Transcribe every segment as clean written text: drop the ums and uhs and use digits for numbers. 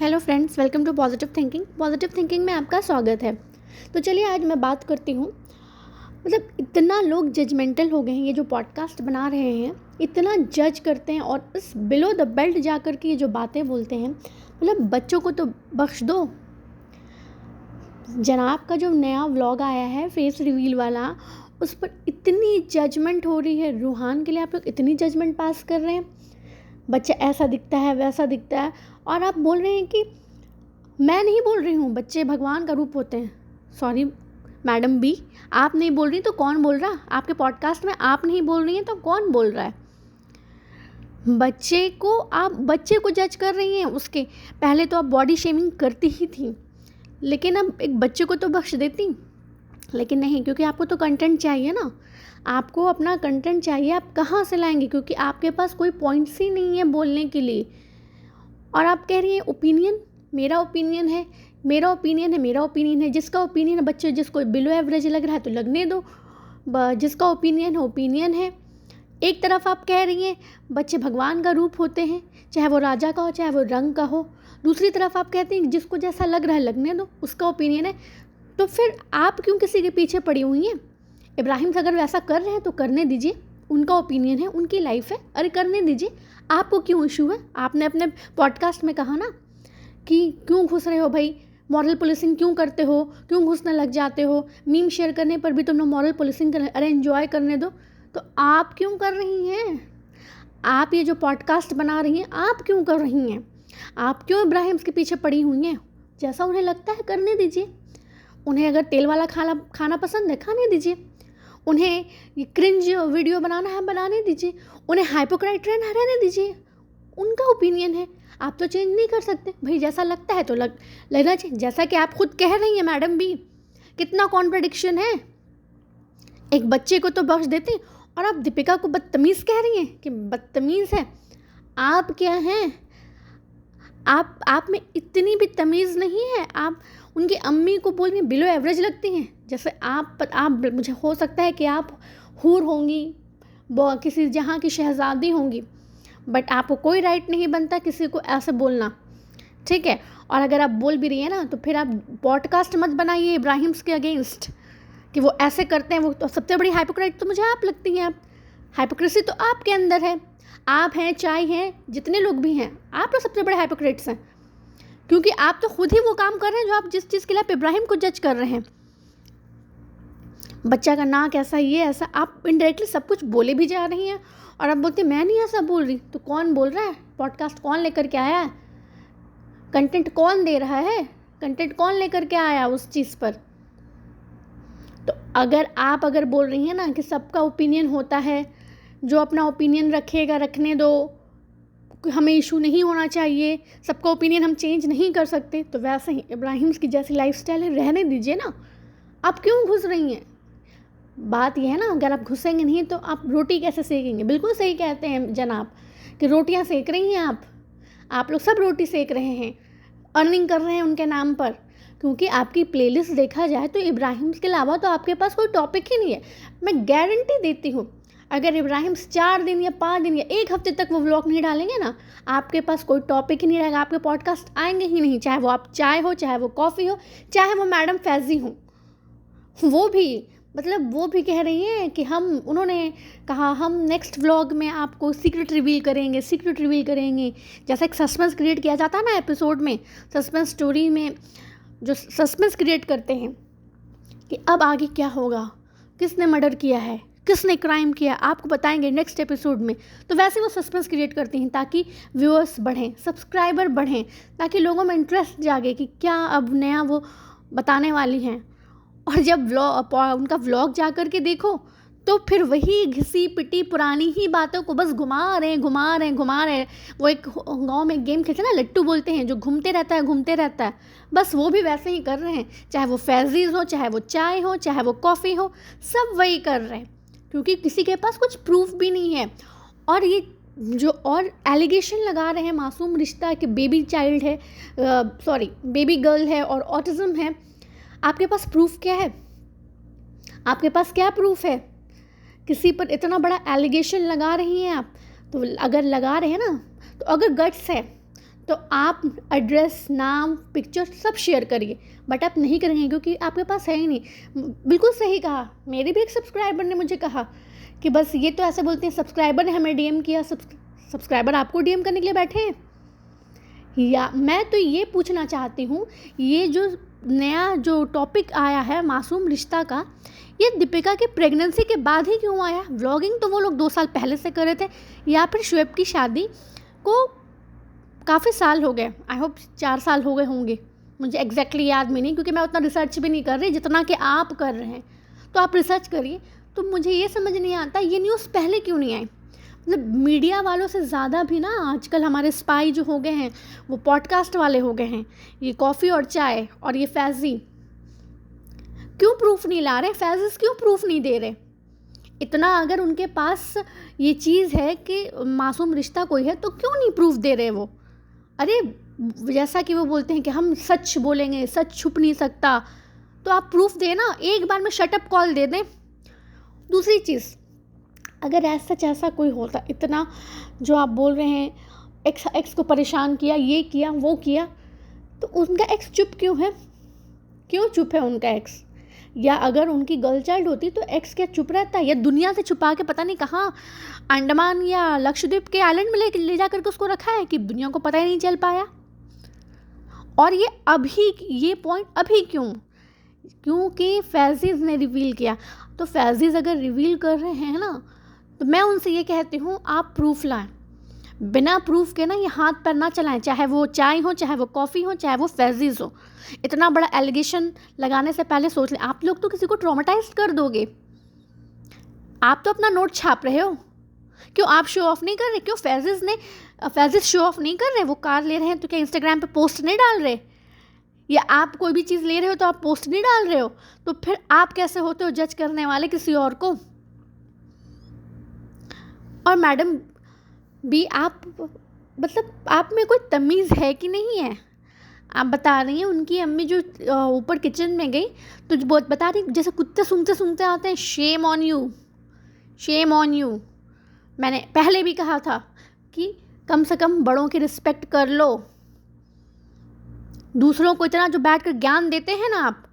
Hello friends, welcome to positive thinking. Positive thinking में आपका स्वागत है। तो चलिए आज मैं बात करती हूँ। इतना लोग जजमेंटल हो गए हैं, ये जो पॉडकास्ट बना रहे हैं इतना जज करते हैं और इस बिलो द बेल्ट जा कर के ये जो बातें बोलते हैं, बच्चों को तो बख्श दो। जनाब का जो नया व्लॉग आया है फेस रिवील वाला, उस पर इतनी जजमेंट हो रही है। रूहान के लिए आप लोग इतनी जजमेंट पास कर रहे हैं, बच्चा ऐसा दिखता है वैसा दिखता है, और आप बोल रहे हैं कि मैं नहीं बोल रही हूँ बच्चे भगवान का रूप होते हैं। सॉरी मैडम बी, आप नहीं बोल रही तो कौन बोल रहा? आपके पॉडकास्ट में आप नहीं बोल रही हैं तो कौन बोल रहा है? आप बच्चे को जज कर रही हैं। उसके पहले तो आप बॉडी शेमिंग करती ही थी, लेकिन अब एक बच्चे को तो बख्श देती। लेकिन नहीं, क्योंकि आपको तो कंटेंट चाहिए ना, आपको अपना कंटेंट चाहिए। आप कहाँ से लाएंगे? क्योंकि आपके पास कोई पॉइंट्स ही नहीं है बोलने के लिए। और आप कह रही हैं ओपिनियन, मेरा ओपिनियन है, मेरा ओपिनियन है, मेरा ओपिनियन है। जिसका ओपिनियन है, बच्चे जिसको बिलो एवरेज लग रहा है तो लगने दो। जिसका ओपिनियन है। एक तरफ आप कह रही हैं बच्चे भगवान का रूप होते हैं, चाहे वो राजा का हो चाहे वो रंग का हो। दूसरी तरफ आप कहती हैं जिसको जैसा लग रहा है लगने दो, उसका ओपिनियन है। तो फिर आप क्यों किसी के पीछे पड़ी हुई हैं? इब्राहिम अगर वैसा कर रहे हैं तो करने दीजिए, उनका ओपिनियन है, उनकी लाइफ है, अरे करने दीजिए। आपको क्यों इशू है? आपने अपने पॉडकास्ट में कहा ना कि क्यों घुस रहे हो भाई, मॉरल पुलिसिंग क्यों करते हो, क्यों घुसने लग जाते हो, मीम शेयर करने पर भी तुम लोग मॉरल पुलिसिंग कर, अरे एंजॉय करने दो। तो आप क्यों कर रही हैं? आप ये जो पॉडकास्ट बना रही हैं आप क्यों कर रही हैं? आप क्यों इब्राहिम के पीछे पड़ी हुई हैं? जैसा उन्हें लगता है करने दीजिए। उन्हें अगर तेल वाला खाना पसंद है खाने दीजिए। उन्हें ये क्रिंज वीडियो बनाना है बनाने दीजिए। उन्हें हाइपोक्राइट रहने दीजिए, उनका ओपिनियन है, आप तो चेंज नहीं कर सकते भाई। जैसा लगता है तो लगना चाहिए, जैसा कि आप खुद कह रही हैं मैडम भी। कितना कॉन्ट्रडिक्शन है। एक बच्चे को तो बख्श देती और आप दीपिका को बदतमीज़ कह रही हैं कि बदतमीज़ है। आप क्या हैं? आप में इतनी भी तमीज़ नहीं है। आप उनकी अम्मी को बोल रही हैं बिलो एवरेज लगती हैं। जैसे आप मुझे हो सकता है कि आप हूर होंगी, किसी जहाँ की शहज़ादी होंगी, बट आपको कोई राइट नहीं बनता किसी को ऐसे बोलना, ठीक है? और अगर आप बोल भी रही हैं ना तो फिर आप पॉडकास्ट मत बनाइए इब्राहिम्स के अगेंस्ट कि वो ऐसे करते हैं। वो तो सबसे बड़ी हाइपोक्राइट तो मुझे आप लगती हैं। आप हाइपोक्रेसी तो आपके अंदर है। आप हैं, चाय हैं, जितने लोग भी हैं, आप लोग सबसे बड़े हाइपोक्रेट्स हैं, क्योंकि आप तो खुद ही वो काम कर रहे हैं जो आप जिस चीज़ के लिए आप इब्राहिम को जज कर रहे हैं। बच्चा का नाक ऐसा, ये ऐसा, आप इनडायरेक्टली सब कुछ बोले भी जा रही हैं और आप बोलते मैं नहीं ऐसा बोल रही। तो कौन बोल रहा है? पॉडकास्ट कौन लेकर के आया है? कंटेंट कौन दे रहा है? कंटेंट कौन लेकर के आया उस चीज़ पर? तो अगर बोल रही हैं ना कि सबका ओपिनियन होता है, जो अपना ओपिनियन रखेगा रखने दो, हमें इशू नहीं होना चाहिए, सबका ओपिनियन हम चेंज नहीं कर सकते, तो वैसे ही इब्राहिम्स की जैसी लाइफस्टाइल है, रहने दीजिए ना। आप क्यों घुस रही हैं? बात यह है ना, अगर आप घुसेंगे नहीं तो आप रोटी कैसे सेकेंगे? बिल्कुल सही कहते हैं जनाब कि रोटियां सेक रही हैं आप लोग सब रोटी सेक रहे हैं, अर्निंग कर रहे हैं उनके नाम पर। क्योंकि आपकी प्लेलिस्ट देखा जाए तो इब्राहिम्स के अलावा तो आपके पास कोई टॉपिक ही नहीं है। मैं गारंटी देती हूँ, अगर इब्राहिम्स 4 दिन या 5 दिन या 1 हफ्ते तक वो व्लॉग नहीं डालेंगे ना, आपके पास कोई टॉपिक ही नहीं रहेगा, आपके पॉडकास्ट आएंगे ही नहीं। चाहे वो आप चाय हो, चाहे वो कॉफ़ी हो, चाहे वो मैडम फैज़ी हो। वो भी कह रही हैं कि उन्होंने कहा हम नेक्स्ट व्लॉग में आपको सीक्रेट रिवील करेंगे। जैसा एक सस्पेंस क्रिएट किया जाता है ना एपिसोड में, सस्पेंस स्टोरी में जो सस्पेंस क्रिएट करते हैं कि अब आगे क्या होगा, किसने मर्डर किया है, किसने क्राइम किया, आपको बताएंगे नेक्स्ट एपिसोड में। तो वैसे वो सस्पेंस क्रिएट करती हैं ताकि व्यूअर्स बढ़ें, सब्सक्राइबर बढ़ें, ताकि लोगों में इंटरेस्ट जागे कि क्या अब नया वो बताने वाली हैं। और जब उनका व्लॉग जा कर के देखो तो फिर वही घिसी पिटी पुरानी ही बातों को बस घुमा रहे हैं। वो एक गांव में गेम खेलते हैं ना, लट्टू बोलते हैं, जो घूमते रहता है, बस वो भी वैसे ही कर रहे हैं। चाहे वो फैज़ीज़ हो, चाहे वो चाय हो, चाहे वो कॉफ़ी हो, सब वही कर रहे हैं, क्योंकि किसी के पास कुछ प्रूफ भी नहीं है। और ये जो और एलिगेशन लगा रहे हैं मासूम रिश्ता कि बेबी गर्ल है और ऑटिज़म है, आपके पास प्रूफ क्या है? आपके पास क्या प्रूफ है? किसी पर इतना बड़ा एलिगेशन लगा रही हैं आप। तो अगर लगा रहे हैं ना, तो अगर गट्स है तो आप एड्रेस, नाम, पिक्चर सब शेयर करिए, बट आप नहीं करेंगे क्योंकि आपके पास है ही नहीं। बिल्कुल सही कहा, मेरे भी एक सब्सक्राइबर ने मुझे कहा कि बस ये तो ऐसे बोलते हैं सब्सक्राइबर ने हमें डीएम किया, सब्सक्राइबर आपको डीएम करने के लिए बैठे हैं। या मैं तो ये पूछना चाहती हूँ, ये जो नया जो टॉपिक आया है मासूम रिश्ता का, ये दीपिका की प्रेगनेंसी के बाद ही क्यों आया? व्लॉगिंग तो वो लोग 2 साल पहले से कर रहे थे, या फिर शुएब की शादी को काफ़ी साल हो गए, आई होप 4 साल हो गए होंगे, मुझे एग्जैक्टली याद में नहीं, क्योंकि मैं उतना रिसर्च भी नहीं कर रही जितना कि आप कर रहे हैं। तो आप रिसर्च करिए। तो मुझे ये समझ नहीं आता ये न्यूज़ पहले क्यों नहीं आई। मतलब मीडिया वालों से ज़्यादा भी ना आजकल हमारे स्पाई जो हो गए हैं वो पॉडकास्ट वाले हो गए हैं। ये कॉफ़ी और चाय और ये फैज़ी क्यों प्रूफ नहीं ला रहे? फैज़िस क्यों प्रूफ नहीं दे रहे? इतना अगर उनके पास ये चीज़ है कि मासूम रिश्ता कोई है तो क्यों नहीं प्रूफ दे रहे वो? अरे जैसा कि वो बोलते हैं कि हम सच बोलेंगे, सच छुप नहीं सकता, तो आप प्रूफ दें ना, एक बार में शटअप कॉल दे दें। दूसरी चीज़, अगर ऐसा कोई होता, इतना जो आप बोल रहे हैं एक्स को परेशान किया, ये किया, वो किया, तो उनका एक्स चुप क्यों है? क्यों चुप है उनका एक्स? या अगर उनकी गर्ल चाइल्ड होती तो एक्स क्या चुप रहता? या दुनिया से छुपा के पता नहीं कहाँ अंडमान या लक्षद्वीप के आइलैंड में ले जा करके उसको रखा है कि दुनिया को पता ही नहीं चल पाया? और ये पॉइंट अभी क्यों? क्योंकि फैज़ीज़ ने रिवील किया। तो फैज़ीज़ अगर रिवील कर रहे हैं ना, तो मैं उनसे ये कहती हूँ आप प्रूफ लाएं। बिना प्रूफ के ना ये हाथ पैर ना चलाएं, चाहे वो चाय हो, चाहे वो कॉफ़ी हो, चाहे वो फैज़ीज़ हो। इतना बड़ा एलिगेशन लगाने से पहले सोच लें। आप लोग तो किसी को ट्रॉमेटाइज कर दोगे। आप तो अपना नोट छाप रहे हो, क्यों आप शो ऑफ नहीं कर रहे? क्यों फैज़िज़ शो ऑफ नहीं कर रहे? वो कार ले रहे हैं तो क्या इंस्टाग्राम पे पोस्ट नहीं डाल रहे? या आप कोई भी चीज़ ले रहे हो तो आप पोस्ट नहीं डाल रहे हो? तो फिर आप कैसे होते हो जज करने वाले किसी और को? और मैडम भी आप, मतलब आप में कोई तमीज़ है कि नहीं है? आप बता रही हैं उनकी अम्मी जो ऊपर किचन में गई तो जो बहुत बता रही, जैसे कुत्ते सूंघते आते हैं, shame on you, shame on you. मैंने पहले भी कहा था कि कम से कम बड़ों की रिस्पेक्ट कर लो। दूसरों को इतना जो बैठ कर ज्ञान देते हैं ना, आप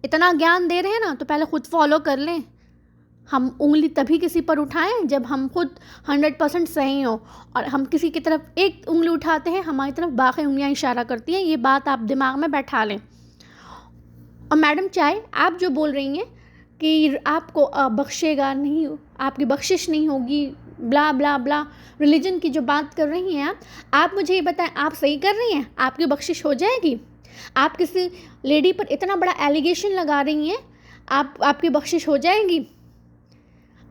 इतना ज्ञान दे रहे हैं ना, तो पहले खुद फॉलो कर लें। हम उंगली तभी किसी पर उठाएं जब हम खुद 100% सही हो, और हम किसी की तरफ एक उंगली उठाते हैं, हमारी तरफ बाकी उंगलियां इशारा करती हैं। ये बात आप दिमाग में बैठा लें। और मैडम चाहे आप जो बोल रही हैं कि आपको बख्शेगा नहीं, आपकी बख्शिश नहीं होगी, ब्ला ब्ला ब्ला, रिलीजन की जो बात कर रही हैं आप मुझे ये बताएं, आप सही कर रही हैं? आपकी बख्शिश हो जाएगी? आप किसी लेडी पर इतना बड़ा एलिगेशन लगा रही हैं, आपकी बख्शिश हो जाएगी?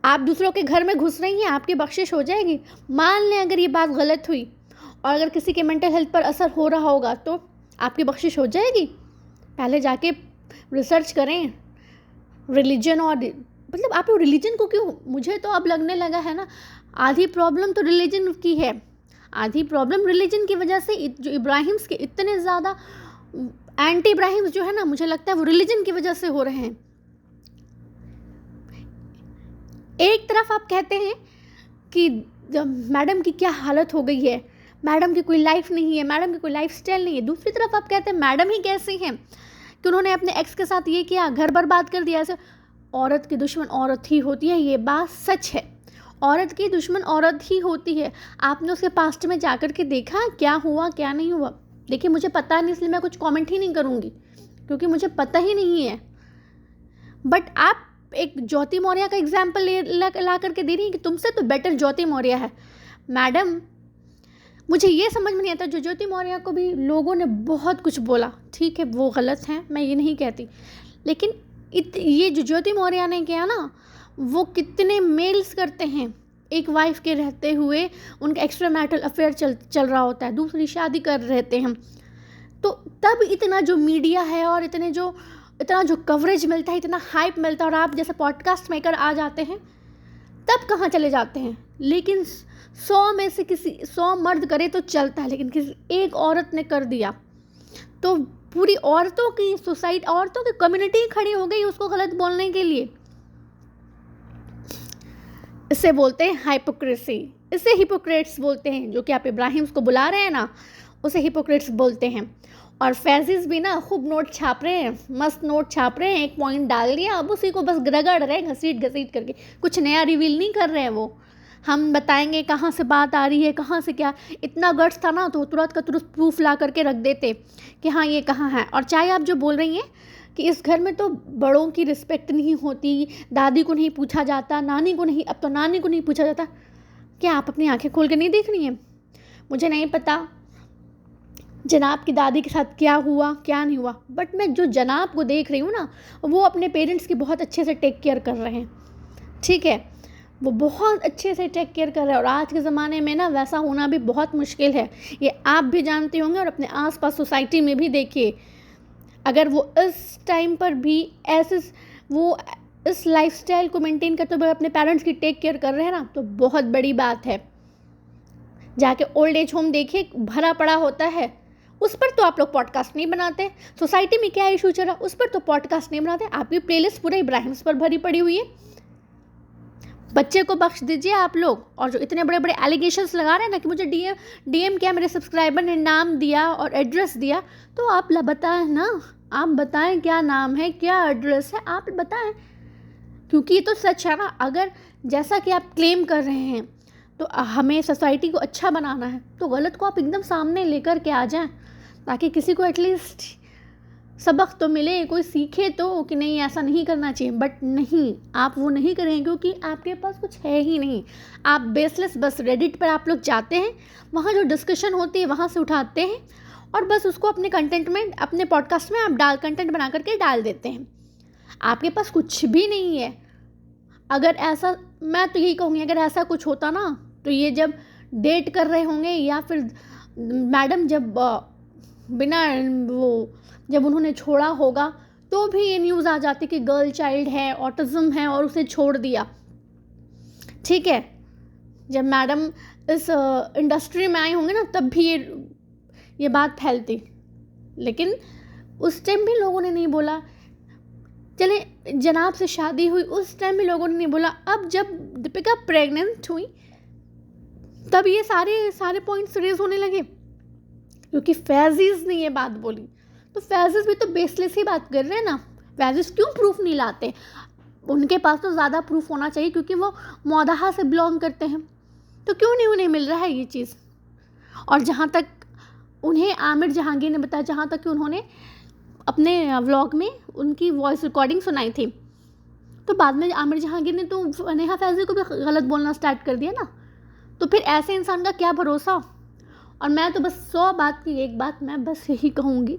आप दूसरों के घर में घुस रही हैं, आपकी बख्शिश हो जाएगी? मान लें अगर ये बात गलत हुई और अगर किसी के मेंटल हेल्थ पर असर हो रहा होगा तो आपकी बख्शिश हो जाएगी? पहले जाके रिसर्च करें रिलीजन। और मतलब आप रिलीजन को क्यों, मुझे तो अब लगने लगा है ना, आधी प्रॉब्लम तो रिलीजन की है, आधी प्रॉब्लम रिलीजन की वजह से जो इब्राहिम्स के इतने ज़्यादा एंटी इब्राहिम्स जो है ना, मुझे लगता है वो रिलीजन की वजह से हो रहे हैं। एक तरफ आप कहते हैं कि मैडम की क्या हालत हो गई है, मैडम की कोई लाइफ नहीं है, मैडम की कोई लाइफ स्टाइल नहीं है। दूसरी तरफ आप कहते हैं मैडम ही कैसी हैं कि उन्होंने अपने एक्स के साथ ये किया, घर बर्बाद कर दिया। ऐसे औरत की दुश्मन औरत ही होती है, ये बात सच है। औरत की दुश्मन औरत ही होती है। आपने उसके पास्ट में जाकर के देखा क्या हुआ क्या नहीं हुआ? देखिए मुझे पता नहीं, इसलिए मैं कुछ कमेंट ही नहीं करूँगी क्योंकि मुझे पता ही नहीं है। बट आप एक ज्योति मौर्य का एग्जाम्पल ला करके दे रही हैं कि तुमसे तो बेटर ज्योति मौर्य है। मैडम मुझे ये समझ में नहीं आता, जो ज्योति मौर्य को भी लोगों ने बहुत कुछ बोला, ठीक है वो गलत है, मैं ये नहीं कहती, लेकिन ये जो ज्योति मौर्य ने किया ना, वो कितने मेल्स करते हैं एक वाइफ के रहते हुए, उनका एक्स्ट्रा मैरिटल अफेयर चल रहा होता है, दूसरी शादी कर रहते हैं, तो तब इतना जो मीडिया है और इतना जो कवरेज मिलता है, इतना हाइप मिलता है, और आप जैसे पॉडकास्ट मेकर आ जाते हैं तब कहाँ चले जाते हैं। लेकिन 100 में से किसी 100 मर्द करे तो चलता है, लेकिन किसी एक औरत ने कर दिया तो पूरी औरतों की सोसाइटी, औरतों की कम्युनिटी खड़ी हो गई उसको गलत बोलने के लिए। इसे बोलते हैं हाइपोक्रेसी, इसे हिपोक्रेट्स बोलते हैं। जो कि आप इब्राहिम्स को बुला रहे हैं ना, उसे हिपोक्रेट्स बोलते हैं। और फैज़िज़ भी ना खूब नोट छाप रहे हैं, मस्त नोट छाप रहे हैं, एक पॉइंट डाल दिया, अब उसी को बस रगड़ रहे हैं घसीट घसीट करके, कुछ नया रिवील नहीं कर रहे हैं वो। हम बताएंगे कहाँ से बात आ रही है, कहाँ से क्या, इतना गट्स था ना तो तुरंत का तुरंत प्रूफ ला करके रख देते कि हाँ ये कहाँ है। और चाहे आप जो बोल रही हैं कि इस घर में तो बड़ों की रिस्पेक्ट नहीं होती, दादी को नहीं पूछा जाता, नानी को नहीं, अब तो नानी को नहीं पूछा जाता, क्या आप अपनी आंखें खोल कर नहीं देख रही हैं? मुझे नहीं पता जनाब की दादी के साथ क्या हुआ क्या नहीं हुआ, बट मैं जो जनाब को देख रही हूँ ना, वो अपने पेरेंट्स की बहुत अच्छे से टेक केयर कर रहे हैं, ठीक है, वो बहुत अच्छे से टेक केयर कर रहे हैं। और आज के ज़माने में ना वैसा होना भी बहुत मुश्किल है, ये आप भी जानते होंगे, और अपने आसपास सोसाइटी में भी देखिए, अगर वो इस टाइम पर भी ऐसे वो इस लाइफस्टाइल को मेंटेन करते हुए अपने पेरेंट्स की टेक केयर कर रहे हैं ना, तो बहुत बड़ी बात है। जाके ओल्ड एज होम देखिए, भरा पड़ा होता है, उस पर तो आप लोग पॉडकास्ट नहीं बनाते। सोसाइटी में क्या इशू चल रहा है उस पर तो पॉडकास्ट नहीं बनाते। आपकी प्लेलिस्ट पूरे इब्राहिम्स पर भरी पड़ी हुई है। बच्चे को बख्श दीजिए आप लोग। और जो इतने बड़े बड़े एलिगेशंस लगा रहे हैं ना कि मुझे डीएम किया, मेरे सब्सक्राइबर ने नाम दिया और एड्रेस दिया, तो आप बताएं ना, आप बताएं क्या नाम है, क्या एड्रेस है, आप बताएं, क्योंकि ये तो सच है ना। अगर जैसा कि आप क्लेम कर रहे हैं तो हमें सोसाइटी को अच्छा बनाना है, तो गलत को आप एकदम सामने लेकर के आ जाएं, ताकि किसी को एटलीस्ट सबक तो मिले, कोई सीखे तो कि नहीं ऐसा नहीं करना चाहिए। बट नहीं, आप वो नहीं करेंगे क्योंकि आपके पास कुछ है ही नहीं। आप बेसलेस, बस रेडिट पर आप लोग जाते हैं, वहाँ जो डिस्कशन होती है वहाँ से उठाते हैं और बस उसको अपने कंटेंट में, अपने पॉडकास्ट में आप कंटेंट बना करके डाल देते हैं। आपके पास कुछ भी नहीं है। अगर ऐसा, मैं तो यही कहूँगी, अगर ऐसा कुछ होता ना तो ये जब डेट कर रहे होंगे या फिर मैडम जब बिना वो जब उन्होंने छोड़ा होगा तो भी ये न्यूज़ आ जाती कि गर्ल चाइल्ड है, ऑटिज्म है और उसे छोड़ दिया, ठीक है। जब मैडम इस इंडस्ट्री में आए होंगे ना तब भी ये बात फैलती, लेकिन उस टाइम भी लोगों ने नहीं बोला। चले जनाब से शादी हुई उस टाइम भी लोगों ने नहीं बोला। अब जब दीपिका प्रेग्नेंट हुई तब ये सारे पॉइंट्स रेज होने लगे, क्योंकि फैज़ीज़ ने ये बात बोली। तो फैज़ीज़ भी तो बेसलेस ही बात कर रहे हैं ना। फैज़ीज़ क्यों प्रूफ नहीं लाते? उनके पास तो ज़्यादा प्रूफ होना चाहिए क्योंकि वो मौदाहा से बिलोंग करते हैं, तो क्यों नहीं उन्हें मिल रहा है ये चीज़। और जहाँ तक उन्हें आमिर जहांगीर ने बताया, जहाँ तक कि उन्होंने अपने व्लॉग में उनकी वॉइस रिकॉर्डिंग सुनाई थी, तो बाद में आमिर जहांगीर ने तो नेहा फैज़ी को भी गलत बोलना स्टार्ट कर दिया ना। तो फिर ऐसे इंसान का क्या भरोसा। और मैं तो बस 100 बात की एक बात मैं बस यही कहूँगी,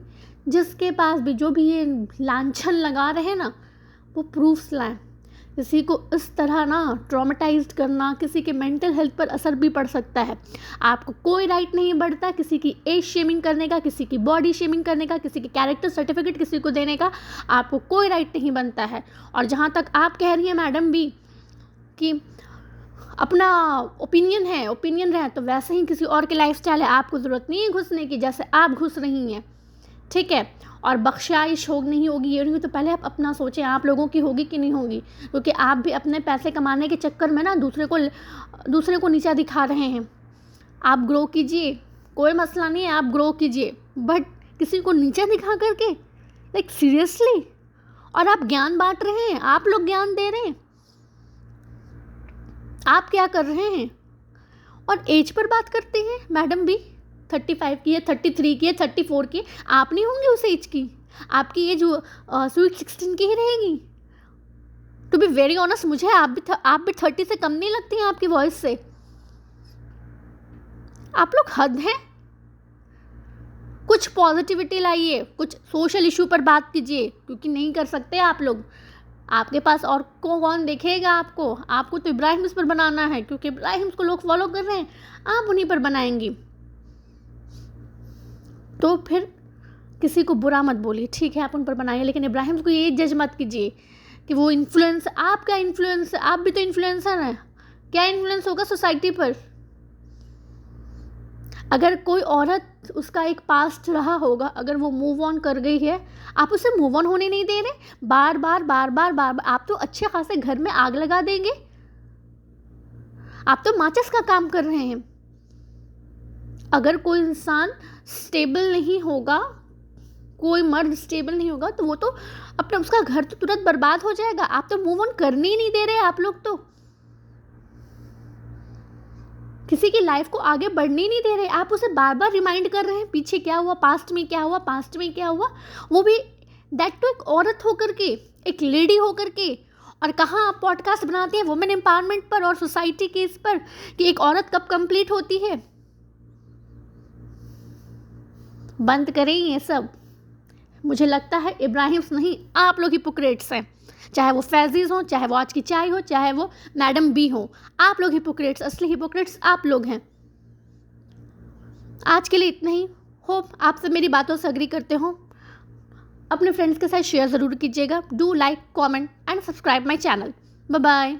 जिसके पास भी जो भी ये लांछन लगा रहे हैं ना, वो प्रूफ्स लाएं। किसी को इस तरह ना ट्रॉमेटाइज्ड करना, किसी के मेंटल हेल्थ पर असर भी पड़ सकता है। आपको कोई राइट नहीं बढ़ता किसी की एज शेमिंग करने का, किसी की बॉडी शेमिंग करने का, किसी की कैरेक्टर सर्टिफिकेट किसी को देने का, आपको कोई राइट नहीं बनता है। और जहाँ तक आप कह रही हैं मैडम भी कि अपना ओपिनियन रहे, तो वैसे ही किसी और के लाइफस्टाइल है, आपको ज़रूरत नहीं है घुसने की जैसे आप घुस रही हैं, ठीक है। और बख्शाइश नहीं होगी, ये नहीं, तो पहले आप अपना सोचें, आप लोगों की होगी कि नहीं होगी, क्योंकि आप भी अपने पैसे कमाने के चक्कर में ना दूसरे को नीचा दिखा रहे हैं। आप ग्रो कीजिए, कोई मसला नहीं है, आप ग्रो कीजिए, बट किसी को नीचा दिखा करके, लाइक सीरियसली। और आप ज्ञान बांट रहे हैं, आप लोग ज्ञान दे रहे हैं, आप क्या कर रहे हैं। और एज पर बात करते हैं, मैडम भी 35 की है, 33 की है, 34 की है, आप नहीं होंगे उस एज की, आपकी एज स्वीट 16 की ही रहेगी। टू बी वेरी ऑनेस्ट, मुझे आप भी 30 से कम नहीं लगती हैं आपकी वॉइस से। आप लोग हद हैं। कुछ पॉजिटिविटी लाइए, कुछ सोशल इशू पर बात कीजिए, क्योंकि नहीं कर सकते आप लोग। आपके पास और कौन देखेगा आपको तो इब्राहिम्स पर बनाना है, क्योंकि इब्राहिम्स को लोग फॉलो कर रहे हैं, आप उन्हीं पर बनाएंगी। तो फिर किसी को बुरा मत बोलिए, ठीक है, आप उन पर बनाइए, लेकिन इब्राहिम्स को ये जज मत कीजिए कि वो इन्फ्लुएंस, आपका इन्फ्लुएंस, आप भी तो इन्फ्लुएंसर हैं। क्या इन्फ्लुएंस होगा सोसाइटी पर? अगर कोई औरत, उसका एक पास्ट रहा होगा, अगर वो मूव ऑन कर गई है, आप उसे मूव ऑन होने नहीं दे रहे, बार बार आप तो अच्छे खासे घर में आग लगा देंगे, आप तो माचिस का काम कर रहे हैं। अगर कोई इंसान स्टेबल नहीं होगा, कोई मर्द स्टेबल नहीं होगा, तो वो तो अपना उसका घर तो तुरंत बर्बाद हो जाएगा। आप तो मूव ऑन करने ही नहीं दे रहे, आप लोग तो किसी की लाइफ को आगे बढ़ने ही नहीं दे रहे। आप उसे बार बार रिमाइंड कर रहे हैं पीछे क्या हुआ, पास्ट में क्या हुआ, पास्ट में क्या हुआ, वो भी दैट तो एक औरत होकर के, एक लेडी होकर के। और कहाँ आप पॉडकास्ट बनाते हैं वुमेन एम्पावरमेंट पर और सोसाइटी के इस पर कि एक औरत कब कंप्लीट होती है। बंद करें ये सब। मुझे लगता है इब्राहिम्स नहीं, आप लोग हिपोक्रेट्स हैं। चाहे वो फैजीज हो, चाहे वो आज की चाय हो, चाहे वो मैडम बी हो, आप लोग हिपोक्रेट्स, असली हिपोक्रेट्स आप लोग हैं। आज के लिए इतना ही। होप आप सब मेरी बातों से अग्री करते हो। अपने फ्रेंड्स के साथ शेयर ज़रूर कीजिएगा। Do like, comment and subscribe my channel. Bye bye.